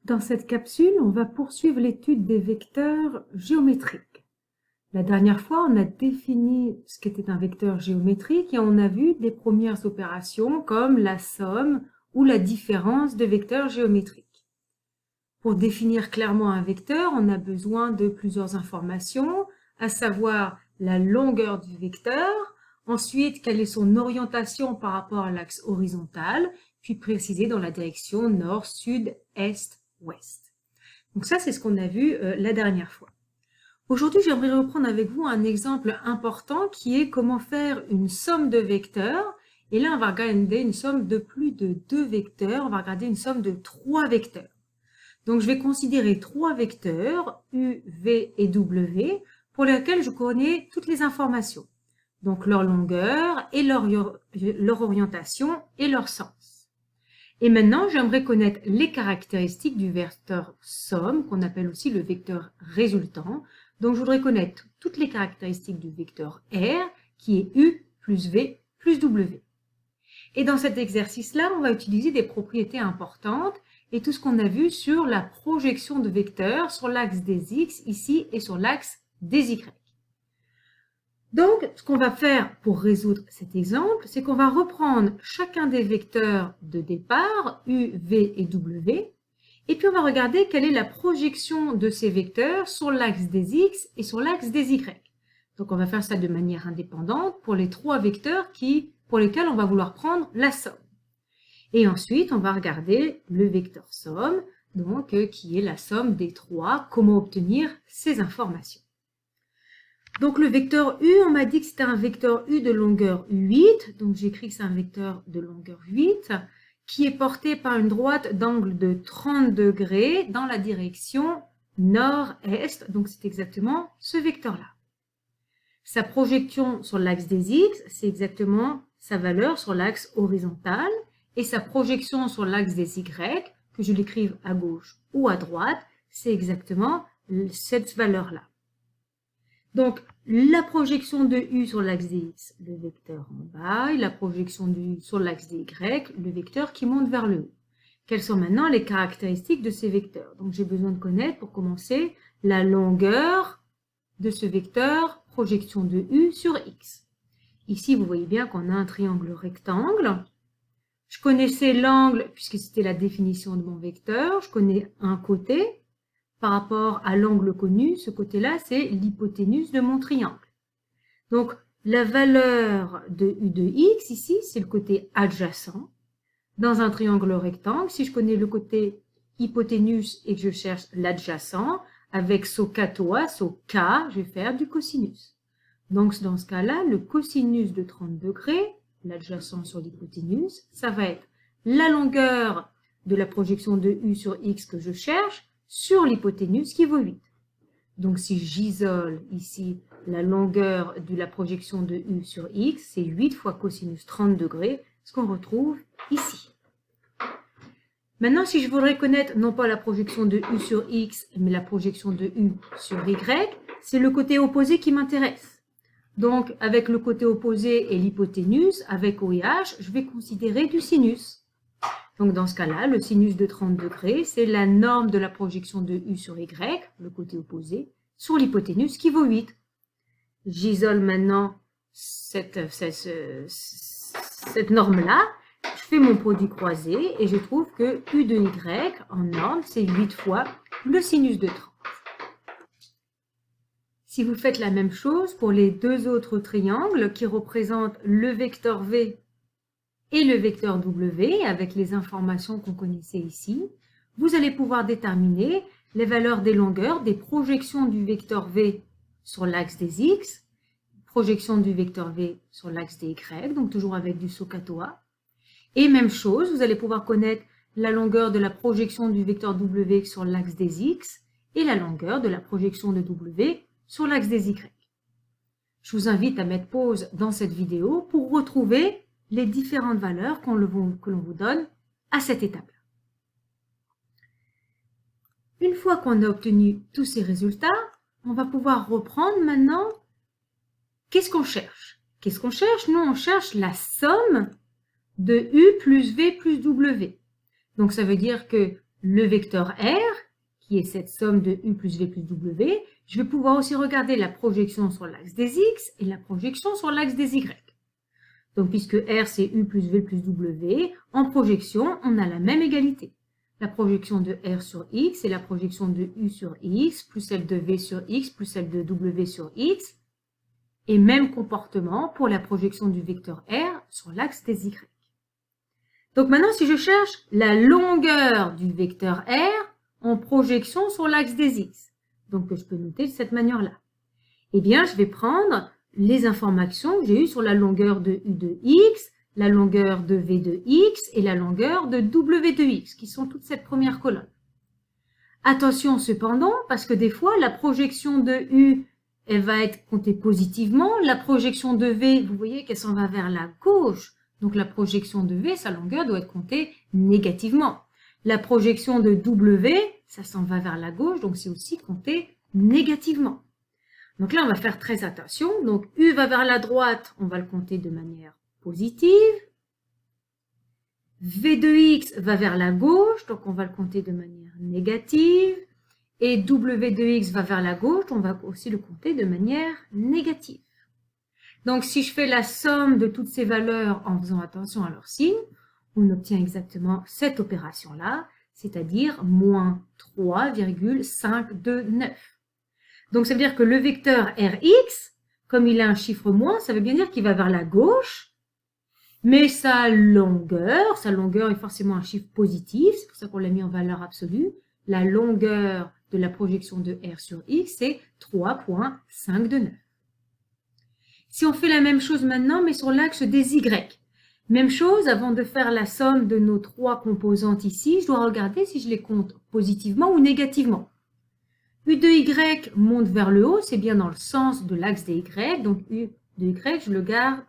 Dans cette capsule, on va poursuivre l'étude des vecteurs géométriques. La dernière fois, on a défini ce qu'était un vecteur géométrique et on a vu des premières opérations comme la somme ou la différence de vecteurs géométriques. Pour définir clairement un vecteur, on a besoin de plusieurs informations, à savoir la longueur du vecteur, ensuite quelle est son orientation par rapport à l'axe horizontal, puis préciser dans la direction nord, sud, est, ouest. Donc ça, c'est ce qu'on a vu la dernière fois. Aujourd'hui, j'aimerais reprendre avec vous un exemple important qui est comment faire une somme de vecteurs. Et là, on va regarder une somme de plus de 2 vecteurs. On va regarder une somme de 3 vecteurs. Donc, je vais considérer 3 vecteurs, U, V et W, pour lesquels je connais toutes les informations. Donc, leur longueur et leur orientation et leur sens. Et maintenant, j'aimerais connaître les caractéristiques du vecteur somme, qu'on appelle aussi le vecteur résultant. Donc, je voudrais connaître toutes les caractéristiques du vecteur R, qui est U plus V plus W. Et dans cet exercice-là, on va utiliser des propriétés importantes et tout ce qu'on a vu sur la projection de vecteurs sur l'axe des X ici et sur l'axe des Y. Donc, ce qu'on va faire pour résoudre cet exemple, c'est qu'on va reprendre chacun des vecteurs de départ, U, V et W, et puis on va regarder quelle est la projection de ces vecteurs sur l'axe des X et sur l'axe des Y. Donc, on va faire ça de manière indépendante pour les 3 vecteurs pour lesquels on va vouloir prendre la somme. Et ensuite, on va regarder le vecteur somme, donc qui est la somme des 3, comment obtenir ces informations. Donc le vecteur U, on m'a dit que c'était un vecteur U de longueur 8, donc j'écris que c'est un vecteur de longueur 8, qui est porté par une droite d'angle de 30 degrés dans la direction nord-est, donc c'est exactement ce vecteur-là. Sa projection sur l'axe des X, c'est exactement sa valeur sur l'axe horizontal, et sa projection sur l'axe des Y, que je l'écrive à gauche ou à droite, c'est exactement cette valeur-là. Donc, la projection de U sur l'axe des X, le vecteur en bas, et la projection de U sur l'axe des Y, le vecteur qui monte vers le haut. Quelles sont maintenant les caractéristiques de ces vecteurs? Donc, j'ai besoin de connaître, pour commencer, la longueur de ce vecteur, projection de U sur X. Ici, vous voyez bien qu'on a un triangle rectangle. Je connaissais l'angle, puisque c'était la définition de mon vecteur. Je connais un côté. Par rapport à l'angle connu, ce côté-là, c'est l'hypoténuse de mon triangle. Donc, la valeur de U de X, ici, c'est le côté adjacent. Dans un triangle rectangle, si je connais le côté hypoténuse et que je cherche l'adjacent, avec SOH, SOK, je vais faire du cosinus. Donc, dans ce cas-là, le cosinus de 30 degrés, l'adjacent sur l'hypoténuse, ça va être la longueur de la projection de U sur X que je cherche, sur l'hypoténuse qui vaut 8. Donc, si j'isole ici la longueur de la projection de U sur X, c'est 8 fois cosinus 30 degrés, ce qu'on retrouve ici. Maintenant, si je voudrais connaître non pas la projection de U sur X, mais la projection de U sur Y, c'est le côté opposé qui m'intéresse. Donc, avec le côté opposé et l'hypoténuse, avec OH, je vais considérer du sinus. Donc, dans ce cas-là, le sinus de 30 degrés, c'est la norme de la projection de U sur Y, le côté opposé, sur l'hypoténuse qui vaut 8. J'isole maintenant cette norme-là, je fais mon produit croisé et je trouve que U de Y en norme, c'est 8 fois le sinus de 30. Si vous faites la même chose pour les 2 autres triangles qui représentent le vecteur V et le vecteur W, avec les informations qu'on connaissait ici, vous allez pouvoir déterminer les valeurs des longueurs des projections du vecteur V sur l'axe des X, projection du vecteur V sur l'axe des Y, donc toujours avec du SOH. Et même chose, vous allez pouvoir connaître la longueur de la projection du vecteur W sur l'axe des X et la longueur de la projection de W sur l'axe des Y. Je vous invite à mettre pause dans cette vidéo pour retrouver les différentes valeurs que l'on vous donne à cette étape-là. Une fois qu'on a obtenu tous ces résultats, on va pouvoir reprendre maintenant. Qu'est-ce qu'on cherche? Qu'est-ce qu'on cherche? Nous, on cherche la somme de U plus V plus W. Donc, ça veut dire que le vecteur R, qui est cette somme de U plus V plus W, je vais pouvoir aussi regarder la projection sur l'axe des X et la projection sur l'axe des Y. Donc, puisque R, c'est U plus V plus W, en projection, on a la même égalité. La projection de R sur X et la projection de U sur X, plus celle de V sur X, plus celle de W sur X. Et même comportement pour la projection du vecteur R sur l'axe des Y. Donc maintenant, si je cherche la longueur du vecteur R en projection sur l'axe des X, donc que je peux noter de cette manière-là, eh bien, je vais prendre les informations que j'ai eues sur la longueur de U de X, la longueur de V de X et la longueur de W de X, qui sont toute cette première colonne. Attention cependant, parce que des fois, la projection de U, elle va être comptée positivement. La projection de V, vous voyez qu'elle s'en va vers la gauche. Donc la projection de V, sa longueur doit être comptée négativement. La projection de W, ça s'en va vers la gauche, donc c'est aussi compté négativement. Donc là, on va faire très attention. Donc U va vers la droite, on va le compter de manière positive. V de X va vers la gauche, donc on va le compter de manière négative. Et W de X va vers la gauche, on va aussi le compter de manière négative. Donc si je fais la somme de toutes ces valeurs en faisant attention à leur signe, on obtient exactement cette opération-là, c'est-à-dire moins 3,529. Donc, ça veut dire que le vecteur Rx, comme il a un chiffre moins, ça veut bien dire qu'il va vers la gauche, mais sa longueur est forcément un chiffre positif, c'est pour ça qu'on l'a mis en valeur absolue. La longueur de la projection de R sur X, c'est 3,529. Si on fait la même chose maintenant, mais sur l'axe des Y, même chose, avant de faire la somme de nos trois composantes ici, je dois regarder si je les compte positivement ou négativement. U de Y monte vers le haut, c'est bien dans le sens de l'axe des Y, donc U de Y, je le garde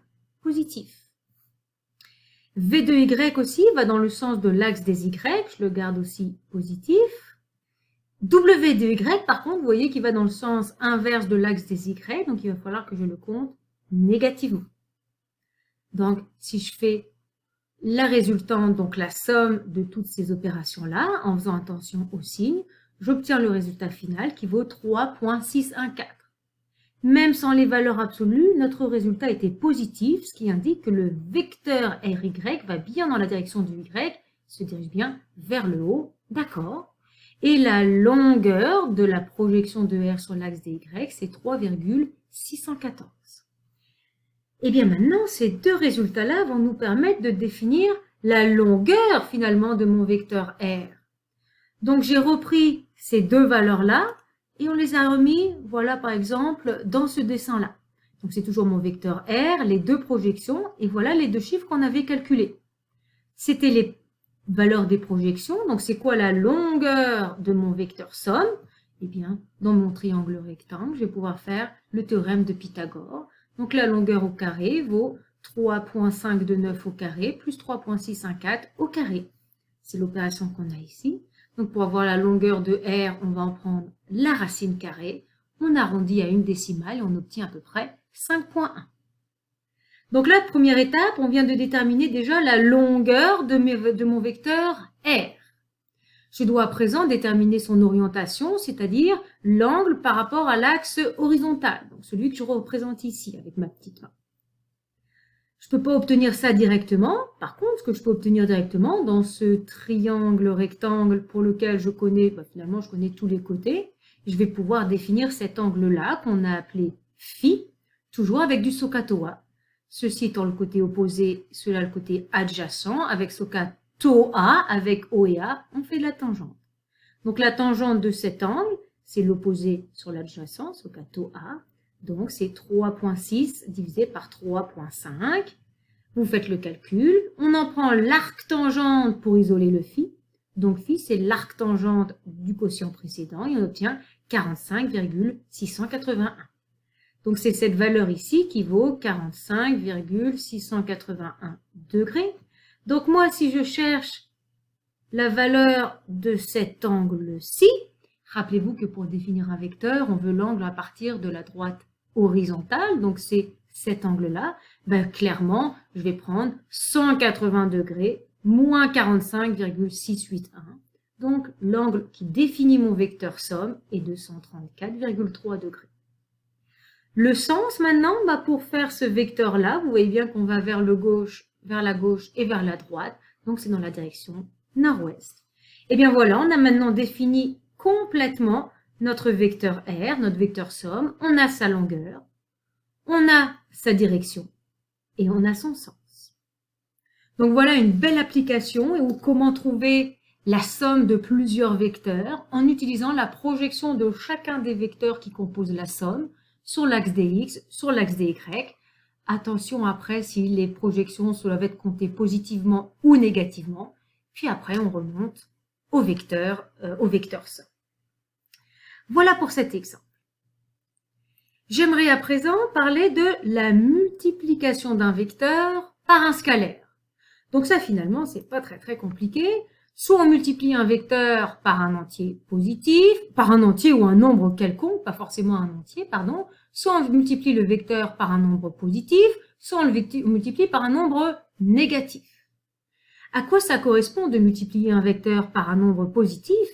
positif. V de Y aussi va dans le sens de l'axe des Y, je le garde aussi positif. W de Y, par contre, vous voyez qu'il va dans le sens inverse de l'axe des Y, donc il va falloir que je le compte négativement. Donc, si je fais la résultante, donc la somme de toutes ces opérations-là, en faisant attention aux signes, j'obtiens le résultat final qui vaut 3,614. Même sans les valeurs absolues, notre résultat était positif, ce qui indique que le vecteur RY va bien dans la direction du Y, se dirige bien vers le haut, d'accord. Et la longueur de la projection de R sur l'axe des Y, c'est 3,614. Et bien maintenant, ces deux résultats-là vont nous permettre de définir la longueur finalement de mon vecteur R. Donc j'ai repris ces deux valeurs-là et on les a remis, voilà par exemple, dans ce dessin-là. Donc c'est toujours mon vecteur R, les deux projections, et voilà les deux chiffres qu'on avait calculés. C'était les valeurs des projections, donc c'est quoi la longueur de mon vecteur somme? Eh bien, dans mon triangle rectangle, je vais pouvoir faire le théorème de Pythagore. Donc la longueur au carré vaut 3,529 au carré plus 3,614 au carré. C'est l'opération qu'on a ici. Donc pour avoir la longueur de R, on va en prendre la racine carrée. On arrondit à une décimale et on obtient à peu près 5,1. Donc là, première étape, on vient de déterminer déjà la longueur de mon vecteur R. Je dois à présent déterminer son orientation, c'est-à-dire l'angle par rapport à l'axe horizontal, donc celui que je représente ici avec ma petite main. Je ne peux pas obtenir ça directement. Par contre, ce que je peux obtenir directement dans ce triangle rectangle pour lequel je connais, finalement je connais tous les côtés, je vais pouvoir définir cet angle-là qu'on a appelé phi, toujours avec du SOHCAHTOA. Ceci étant le côté opposé, cela le côté adjacent, avec SOHCAHTOA, avec O et A, on fait la tangente. Donc la tangente de cet angle, c'est l'opposé sur l'adjacent, SOHCAHTOA. Donc, c'est 3,6 divisé par 3,5. Vous faites le calcul. On en prend l'arc-tangente pour isoler le phi. Donc, phi, c'est l'arc-tangente du quotient précédent et on obtient 45,681. Donc, c'est cette valeur ici qui vaut 45,681 degrés. Donc, moi, si je cherche la valeur de cet angle-ci, rappelez-vous que pour définir un vecteur, on veut l'angle à partir de la droite horizontale, donc c'est cet angle-là. Clairement, je vais prendre 180 degrés moins 45,681. Donc, l'angle qui définit mon vecteur somme est de 134,3 degrés. Le sens maintenant, pour faire ce vecteur-là, vous voyez bien qu'on va vers la gauche et vers la droite. Donc, c'est dans la direction nord-ouest. Et bien voilà, on a maintenant défini complètement notre vecteur R, notre vecteur somme. On a sa longueur, on a sa direction et on a son sens. Donc voilà une belle application où comment trouver la somme de plusieurs vecteurs en utilisant la projection de chacun des vecteurs qui composent la somme sur l'axe des X, sur l'axe des Y. Attention après si les projections doivent être comptées positivement ou négativement. Puis après, on remonte au vecteur somme. Voilà pour cet exemple. J'aimerais à présent parler de la multiplication d'un vecteur par un scalaire. Donc ça, finalement, c'est pas très compliqué. Soit on multiplie un vecteur par un entier positif, par un entier ou un nombre quelconque, pas forcément un entier, pardon. Soit on multiplie le vecteur par un nombre positif, soit on le multiplie par un nombre négatif. À quoi ça correspond de multiplier un vecteur par un nombre positif?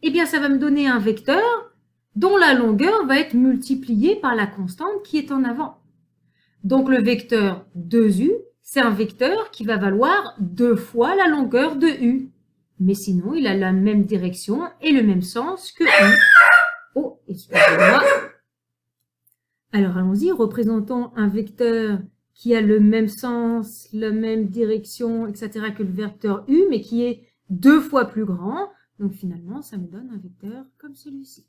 Eh bien, ça va me donner un vecteur dont la longueur va être multipliée par la constante qui est en avant. Donc, le vecteur 2u, c'est un vecteur qui va valoir 2 fois la longueur de u. Mais sinon, il a la même direction et le même sens que u. Oh, excusez-moi. Alors, allons-y, représentons un vecteur qui a le même sens, la même direction, etc. que le vecteur u, mais qui est 2 fois plus grand. Donc, finalement, ça me donne un vecteur comme celui-ci.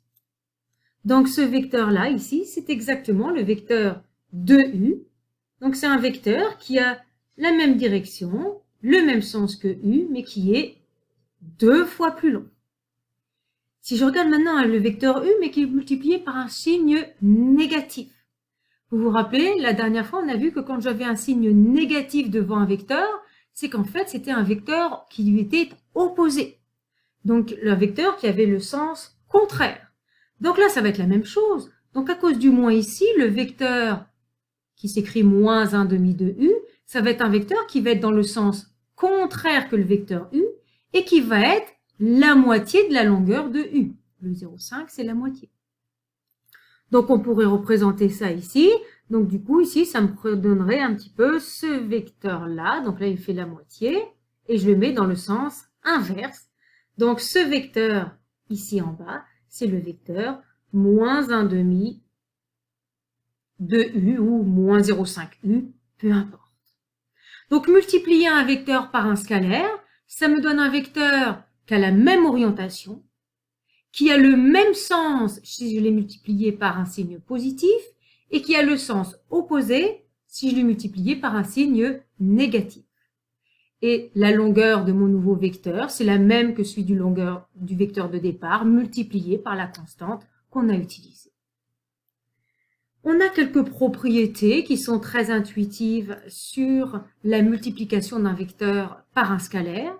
Donc, ce vecteur-là, ici, c'est exactement le vecteur 2u. Donc, c'est un vecteur qui a la même direction, le même sens que u, mais qui est 2 fois plus long. Si je regarde maintenant le vecteur u, mais qui est multiplié par un signe négatif. Vous vous rappelez, la dernière fois, on a vu que quand j'avais un signe négatif devant un vecteur, c'est qu'en fait, c'était un vecteur qui lui était opposé. Donc, le vecteur qui avait le sens contraire. Donc là, ça va être la même chose. Donc, à cause du moins ici, le vecteur qui s'écrit moins 1 demi de u, ça va être un vecteur qui va être dans le sens contraire que le vecteur u et qui va être la moitié de la longueur de u. Le 0,5, c'est la moitié. Donc, on pourrait représenter ça ici. Donc, du coup, ici, ça me donnerait un petit peu ce vecteur-là. Donc là, il fait la moitié. Et je le mets dans le sens inverse. Donc, ce vecteur ici en bas, c'est le vecteur moins 1 demi de u ou moins 0,5 u, peu importe. Donc, multiplier un vecteur par un scalaire, ça me donne un vecteur qui a la même orientation, qui a le même sens si je l'ai multiplié par un signe positif et qui a le sens opposé si je l'ai multiplié par un signe négatif. Et la longueur de mon nouveau vecteur, c'est la même que celui du vecteur de départ multiplié par la constante qu'on a utilisée. On a quelques propriétés qui sont très intuitives sur la multiplication d'un vecteur par un scalaire.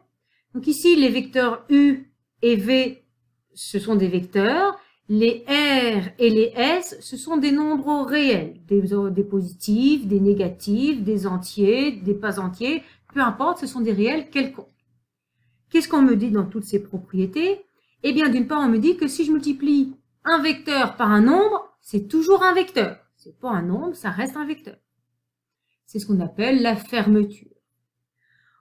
Donc ici, les vecteurs u et v, ce sont des vecteurs. Les r et les s, ce sont des nombres réels, des positifs, des négatifs, des entiers, des pas entiers, peu importe, ce sont des réels quelconques. Qu'est-ce qu'on me dit dans toutes ces propriétés? Eh bien, d'une part, on me dit que si je multiplie un vecteur par un nombre, c'est toujours un vecteur. C'est pas un nombre, ça reste un vecteur. C'est ce qu'on appelle la fermeture.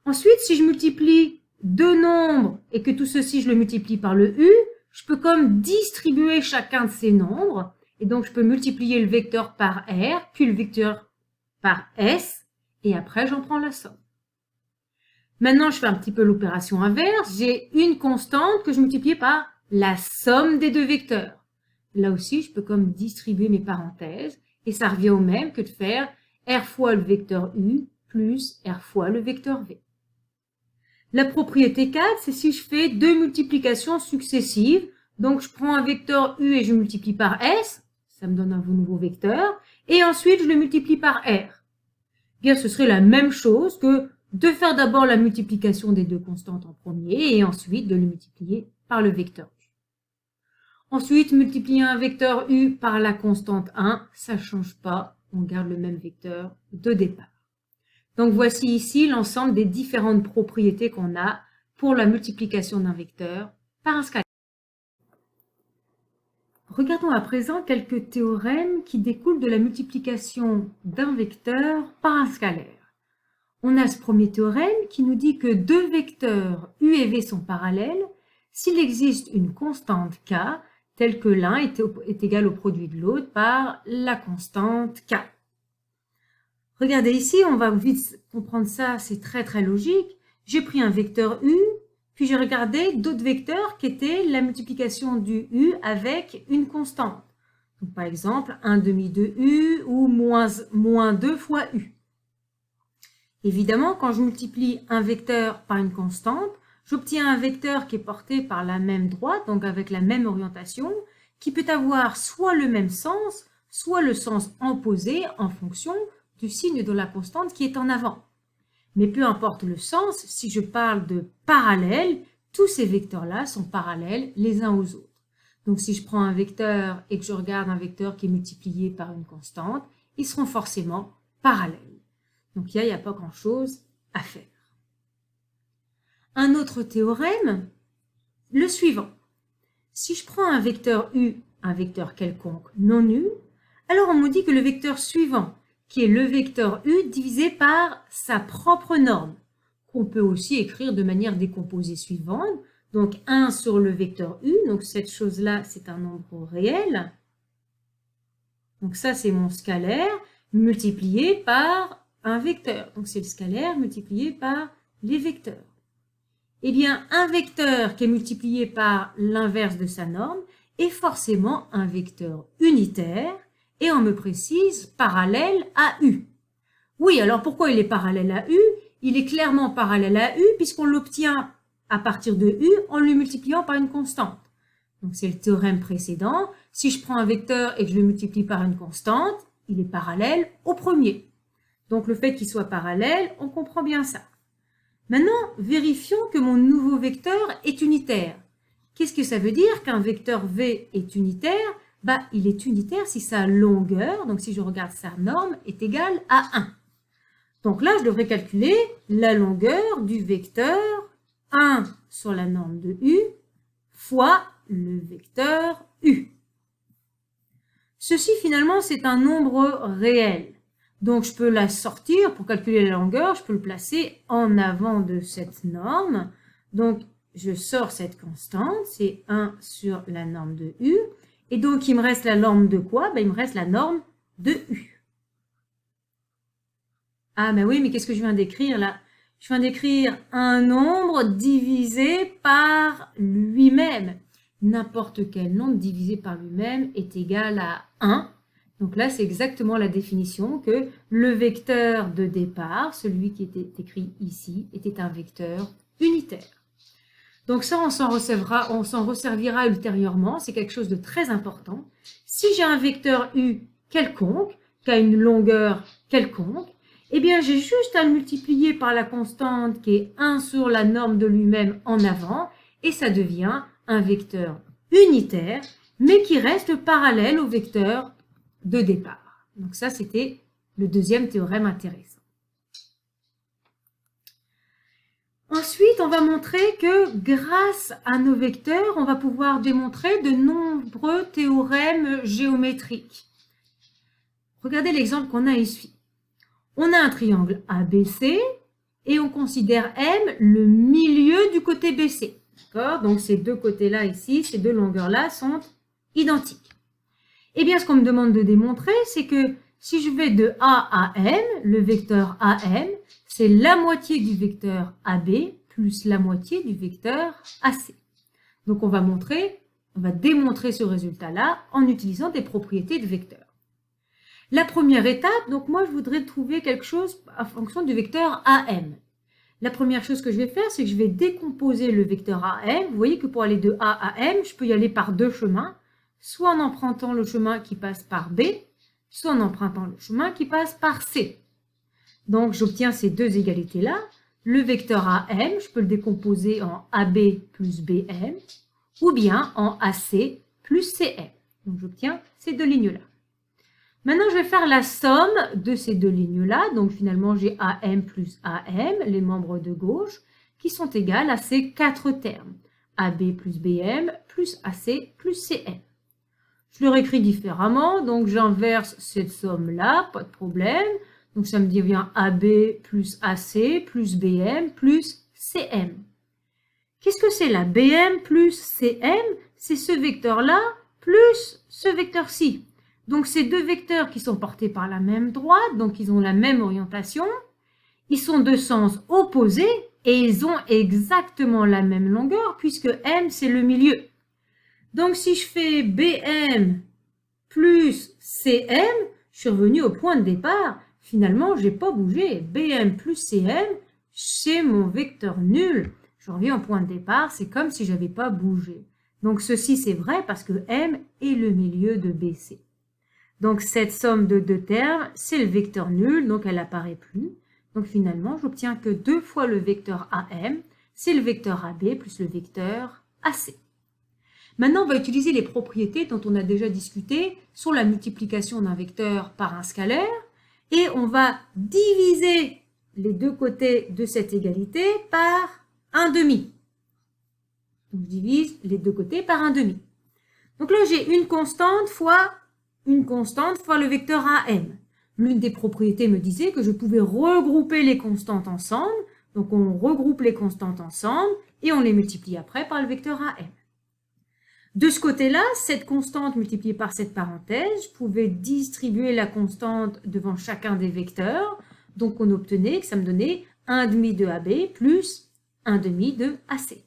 Ensuite, si je multiplie deux nombres et que tout ceci, je le multiplie par le u, je peux comme distribuer chacun de ces nombres. Et donc, je peux multiplier le vecteur par r, puis le vecteur par s, et après, j'en prends la somme. Maintenant, je fais un petit peu l'opération inverse. J'ai une constante que je multiplie par la somme des deux vecteurs. Là aussi, je peux comme distribuer mes parenthèses, et ça revient au même que de faire r fois le vecteur u plus r fois le vecteur v. La propriété 4, c'est si je fais deux multiplications successives. Donc, je prends un vecteur u et je multiplie par s. Ça me donne un nouveau vecteur. Et ensuite, je le multiplie par r. Bien, ce serait la même chose que de faire d'abord la multiplication des deux constantes en premier et ensuite de le multiplier par le vecteur u. Ensuite, multiplier un vecteur u par la constante 1, ça ne change pas. On garde le même vecteur de départ. Donc, voici ici l'ensemble des différentes propriétés qu'on a pour la multiplication d'un vecteur par un scalaire. Regardons à présent quelques théorèmes qui découlent de la multiplication d'un vecteur par un scalaire. On a ce premier théorème qui nous dit que deux vecteurs u et v sont parallèles s'il existe une constante k telle que l'un est égal au produit de l'autre par la constante k. Regardez ici, on va vite comprendre ça, c'est très logique. J'ai pris un vecteur u, puis j'ai regardé d'autres vecteurs qui étaient la multiplication du u avec une constante. Donc, par exemple, 1 demi de u ou moins 2 fois u. Évidemment, quand je multiplie un vecteur par une constante, j'obtiens un vecteur qui est porté par la même droite, donc avec la même orientation, qui peut avoir soit le même sens, soit le sens opposé en fonction du signe de la constante qui est en avant. Mais peu importe le sens, si je parle de parallèle, tous ces vecteurs-là sont parallèles les uns aux autres. Donc si je prends un vecteur et que je regarde un vecteur qui est multiplié par une constante, ils seront forcément parallèles. Donc il n'y a pas grand-chose à faire. Un autre théorème, le suivant. Si je prends un vecteur u, un vecteur quelconque non nul, alors on me dit que le vecteur suivant, qui est le vecteur u divisé par sa propre norme, qu'on peut aussi écrire de manière décomposée suivante. Donc 1 sur le vecteur u, donc cette chose-là, c'est un nombre réel. Donc ça, c'est mon scalaire multiplié par un vecteur. Donc c'est le scalaire multiplié par les vecteurs. Eh bien, un vecteur qui est multiplié par l'inverse de sa norme est forcément un vecteur unitaire et on me précise parallèle à u. Oui, alors pourquoi il est parallèle à u? Il est clairement parallèle à u puisqu'on l'obtient à partir de u en le multipliant par une constante. Donc c'est le théorème précédent. Si je prends un vecteur et que je le multiplie par une constante, il est parallèle au premier. Donc le fait qu'il soit parallèle, on comprend bien ça. Maintenant, vérifions que mon nouveau vecteur est unitaire. Qu'est-ce que ça veut dire qu'un vecteur v est unitaire? Il est unitaire si sa longueur, donc si je regarde sa norme, est égale à 1. Donc là, je devrais calculer la longueur du vecteur 1 sur la norme de u fois le vecteur u. Ceci, finalement, c'est un nombre réel. Donc, je peux la sortir pour calculer la longueur, je peux le placer en avant de cette norme. Donc, je sors cette constante, c'est 1 sur la norme de u. Et donc, il me reste la norme de quoi? Il me reste la norme de u. Ah, oui, mais qu'est-ce que je viens d'écrire là? Je viens d'écrire un nombre divisé par lui-même. N'importe quel nombre divisé par lui-même est égal à 1. Donc là, c'est exactement la définition que le vecteur de départ, celui qui était écrit ici, était un vecteur unitaire. Donc ça, on s'en resservira ultérieurement, c'est quelque chose de très important. Si j'ai un vecteur u quelconque, qui a une longueur quelconque, eh bien j'ai juste à le multiplier par la constante qui est 1 sur la norme de lui-même en avant, et ça devient un vecteur unitaire, mais qui reste parallèle au vecteur de départ. Donc ça, c'était le deuxième théorème intéressant. Ensuite, on va montrer que grâce à nos vecteurs, on va pouvoir démontrer de nombreux théorèmes géométriques. Regardez l'exemple qu'on a ici. On a un triangle ABC et on considère M le milieu du côté BC. D'accord? Donc ces deux côtés-là ici, ces deux longueurs-là sont identiques. Eh bien, ce qu'on me demande de démontrer, c'est que si je vais de A à M, le vecteur AM, c'est la moitié du vecteur AB plus la moitié du vecteur AC. Donc, on va démontrer ce résultat-là en utilisant des propriétés de vecteurs. La première étape, donc moi, je voudrais trouver quelque chose en fonction du vecteur AM. La première chose que je vais faire, c'est que je vais décomposer le vecteur AM. Vous voyez que pour aller de A à M, je peux y aller par deux chemins. Soit en empruntant le chemin qui passe par B, soit en empruntant le chemin qui passe par C. Donc, j'obtiens ces deux égalités-là. Le vecteur AM, je peux le décomposer en AB plus BM, ou bien en AC plus CM. Donc, j'obtiens ces deux lignes-là. Maintenant, je vais faire la somme de ces deux lignes-là. Donc, finalement, j'ai AM plus AM, les membres de gauche, qui sont égales à ces quatre termes. AB plus BM plus AC plus CM. Je le réécris différemment, donc j'inverse cette somme-là, pas de problème. Donc ça me devient AB plus AC plus BM plus CM. Qu'est-ce que c'est la BM plus CM? C'est ce vecteur-là plus ce vecteur-ci. Donc ces deux vecteurs qui sont portés par la même droite, donc ils ont la même orientation, ils sont de sens opposés et ils ont exactement la même longueur puisque M c'est le milieu. Donc si je fais BM plus CM, je suis revenu au point de départ. Finalement, je n'ai pas bougé. BM plus CM, c'est mon vecteur nul. Je reviens au point de départ, c'est comme si je n'avais pas bougé. Donc ceci c'est vrai parce que M est le milieu de BC. Donc cette somme de deux termes, c'est le vecteur nul, donc elle n'apparaît plus. Donc finalement, j'obtiens que 2 fois le vecteur AM, c'est le vecteur AB plus le vecteur AC. Maintenant, on va utiliser les propriétés dont on a déjà discuté sur la multiplication d'un vecteur par un scalaire et on va diviser les deux côtés de cette égalité par 1/2. Donc je divise les deux côtés par 1/2. Donc là, j'ai une constante fois le vecteur AM. L'une des propriétés me disait que je pouvais regrouper les constantes ensemble. Donc on regroupe les constantes ensemble et on les multiplie après par le vecteur AM. De ce côté-là, cette constante multipliée par cette parenthèse, je pouvais distribuer la constante devant chacun des vecteurs. Donc on obtenait que ça me donnait 1/2 de AB plus 1/2 de AC.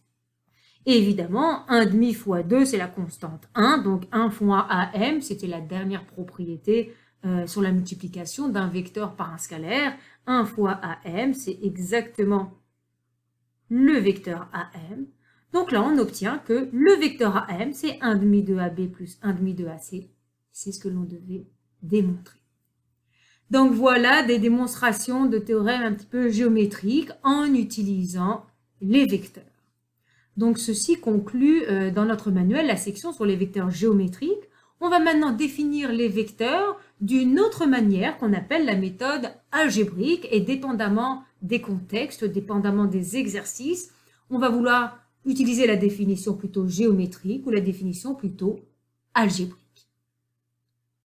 Et évidemment, 1/2 fois 2, c'est la constante 1. Donc 1 fois AM, c'était la dernière propriété sur la multiplication d'un vecteur par un scalaire. 1 fois AM, c'est exactement le vecteur AM. Donc là, on obtient que le vecteur AM, c'est 1/2 de AB plus 1/2 de AC. C'est ce que l'on devait démontrer. Donc voilà des démonstrations de théorèmes un petit peu géométriques en utilisant les vecteurs. Donc ceci conclut dans notre manuel la section sur les vecteurs géométriques. On va maintenant définir les vecteurs d'une autre manière qu'on appelle la méthode algébrique et dépendamment des contextes, dépendamment des exercices, on va vouloir utiliser la définition plutôt géométrique ou la définition plutôt algébrique.